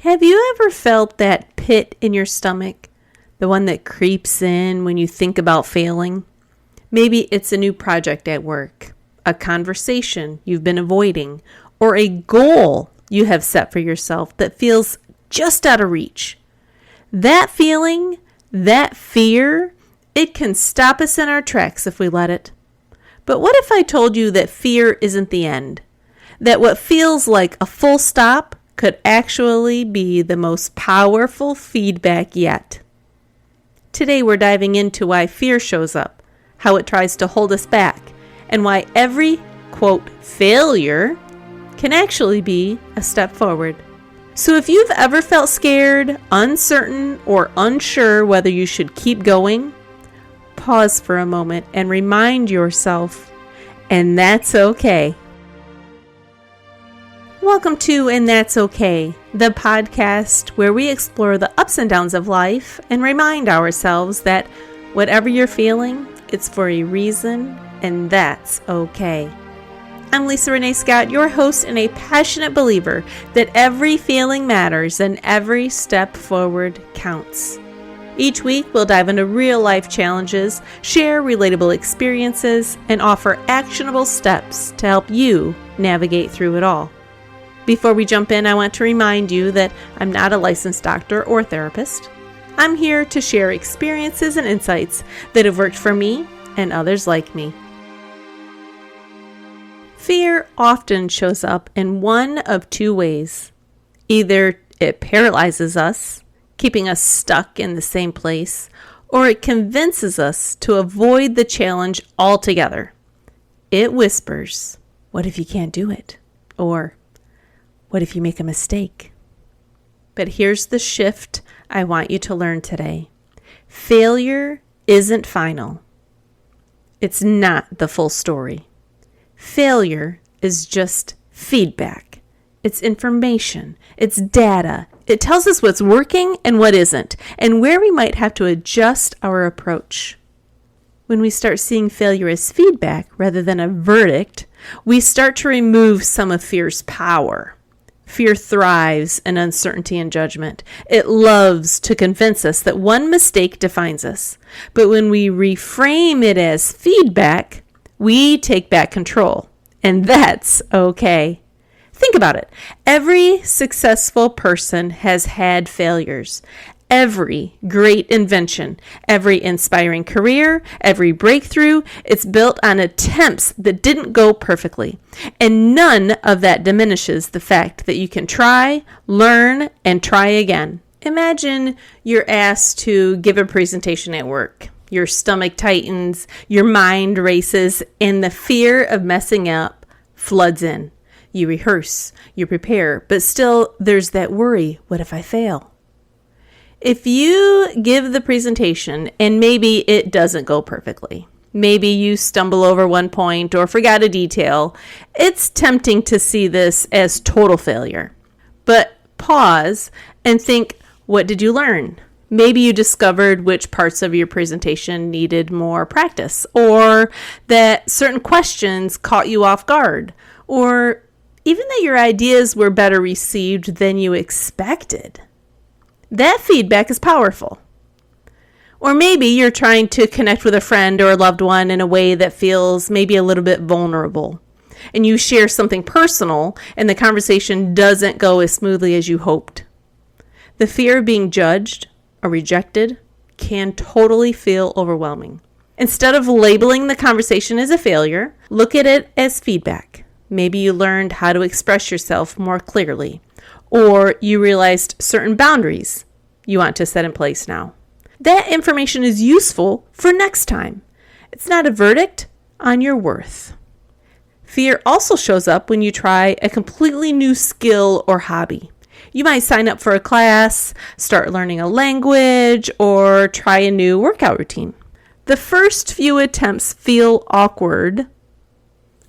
Have you ever felt that pit in your stomach? The one that creeps in when you think about failing? Maybe it's a new project at work, a conversation you've been avoiding, or a goal you have set for yourself that feels just out of reach. That feeling, that fear, it can stop us in our tracks if we let it. But what if I told you that fear isn't the end? That what feels like a full stop could actually be the most powerful feedback yet. Today we're diving into why fear shows up, how it tries to hold us back, and why every, quote, failure can actually be a step forward. So if you've ever felt scared, uncertain, or unsure whether you should keep going, pause for a moment and remind yourself, and that's okay. Welcome to And That's Okay, the podcast where we explore the ups and downs of life and remind ourselves that whatever you're feeling, it's for a reason, and that's okay. I'm Lisa Renee Scott, your host and a passionate believer that every feeling matters and every step forward counts. Each week, we'll dive into real-life challenges, share relatable experiences, and offer actionable steps to help you navigate through it all. Before we jump in, I want to remind you that I'm not a licensed doctor or therapist. I'm here to share experiences and insights that have worked for me and others like me. Fear often shows up in one of two ways. Either it paralyzes us, keeping us stuck in the same place, or it convinces us to avoid the challenge altogether. It whispers, "What if you can't do it?" Or, "What if you make a mistake?" But here's the shift I want you to learn today. Failure isn't final. It's not the full story. Failure is just feedback. It's information. It's data. It tells us what's working and what isn't, and where we might have to adjust our approach. When we start seeing failure as feedback rather than a verdict, we start to remove some of fear's power. Fear thrives in uncertainty and judgment. It loves to convince us that one mistake defines us. But when we reframe it as feedback, we take back control. And that's okay. Think about it. Every successful person has had failures. Every great invention, every inspiring career, every breakthrough, it's built on attempts that didn't go perfectly. And none of that diminishes the fact that you can try, learn, and try again. Imagine you're asked to give a presentation at work. Your stomach tightens, your mind races, and the fear of messing up floods in. You rehearse, you prepare, but still there's that worry, what if I fail? If you give the presentation and maybe it doesn't go perfectly, maybe you stumble over one point or forgot a detail, it's tempting to see this as total failure. But pause and think, what did you learn? Maybe you discovered which parts of your presentation needed more practice, or that certain questions caught you off guard, or even that your ideas were better received than you expected. That feedback is powerful. Or maybe you're trying to connect with a friend or a loved one in a way that feels maybe a little bit vulnerable. And you share something personal and the conversation doesn't go as smoothly as you hoped. The fear of being judged or rejected can totally feel overwhelming. Instead of labeling the conversation as a failure, look at it as feedback. Maybe you learned how to express yourself more clearly, or you realized certain boundaries you want to set in place now. That information is useful for next time. It's not a verdict on your worth. Fear also shows up when you try a completely new skill or hobby. You might sign up for a class, start learning a language, or try a new workout routine. The first few attempts feel awkward,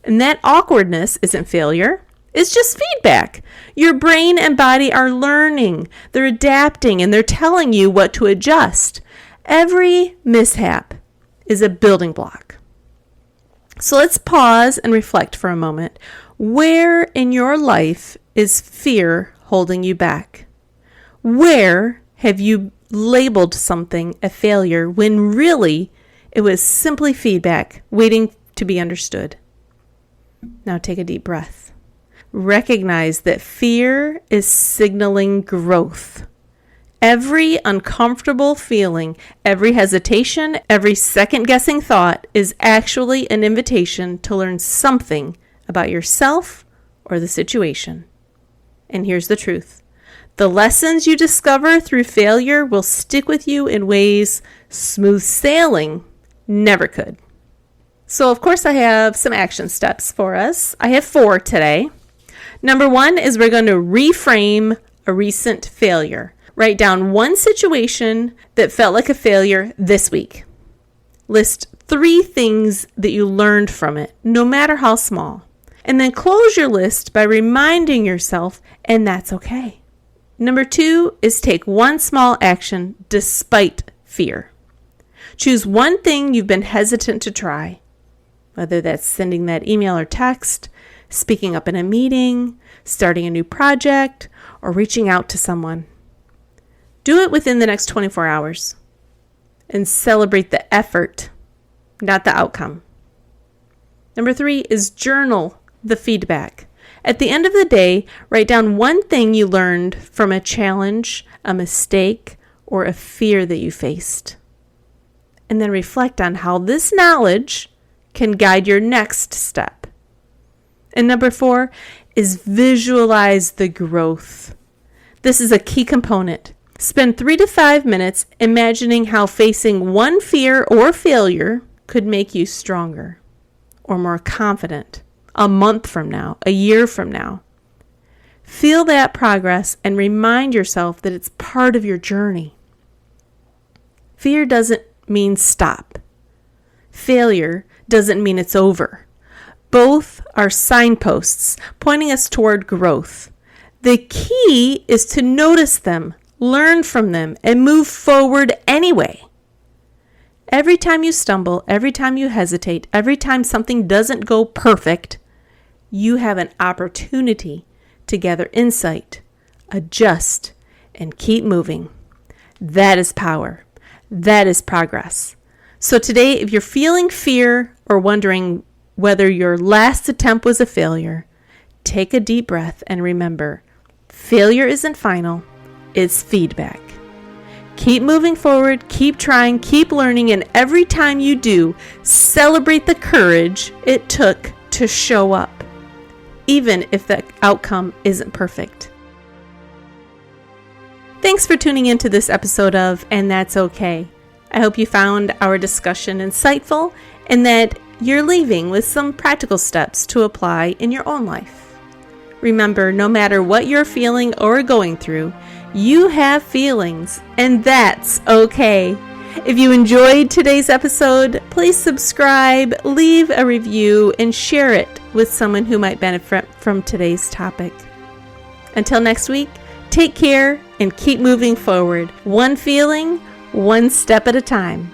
and that awkwardness isn't failure. It's just feedback. Your brain and body are learning, they're adapting, and they're telling you what to adjust. Every mishap is a building block. So let's pause and reflect for a moment. Where in your life is fear holding you back? Where have you labeled something a failure when really it was simply feedback waiting to be understood? Now take a deep breath. Recognize that fear is signaling growth. Every uncomfortable feeling, every hesitation, every second-guessing thought is actually an invitation to learn something about yourself or the situation. And here's the truth. The lessons you discover through failure will stick with you in ways smooth sailing never could. So, of course, I have some action steps for us. I have 4 today. Number 1 is we're going to reframe a recent failure. Write down one situation that felt like a failure this week. List 3 things that you learned from it, no matter how small. And then close your list by reminding yourself, and that's okay. Number 2 is take one small action despite fear. Choose one thing you've been hesitant to try, whether that's sending that email or text, speaking up in a meeting, starting a new project, or reaching out to someone. Do it within the next 24 hours and celebrate the effort, not the outcome. Number 3 is journal the feedback. At the end of the day, write down one thing you learned from a challenge, a mistake, or a fear that you faced. And then reflect on how this knowledge can guide your next step. And number 4 is visualize the growth. This is a key component. Spend 3 to 5 minutes imagining how facing one fear or failure could make you stronger or more confident a month from now, a year from now. Feel that progress and remind yourself that it's part of your journey. Fear doesn't mean stop. Failure doesn't mean it's over. Both are signposts pointing us toward growth. The key is to notice them, learn from them, and move forward anyway. Every time you stumble, every time you hesitate, every time something doesn't go perfect, you have an opportunity to gather insight, adjust, and keep moving. That is power. That is progress. So today, if you're feeling fear or wondering whether your last attempt was a failure, take a deep breath and remember, failure isn't final, it's feedback. Keep moving forward, keep trying, keep learning, and every time you do, celebrate the courage it took to show up, even if the outcome isn't perfect. Thanks for tuning into this episode of And That's Okay. I hope you found our discussion insightful and that you're leaving with some practical steps to apply in your own life. Remember, no matter what you're feeling or going through, you have feelings, and that's okay. If you enjoyed today's episode, please subscribe, leave a review, and share it with someone who might benefit from today's topic. Until next week, take care and keep moving forward, one feeling, one step at a time.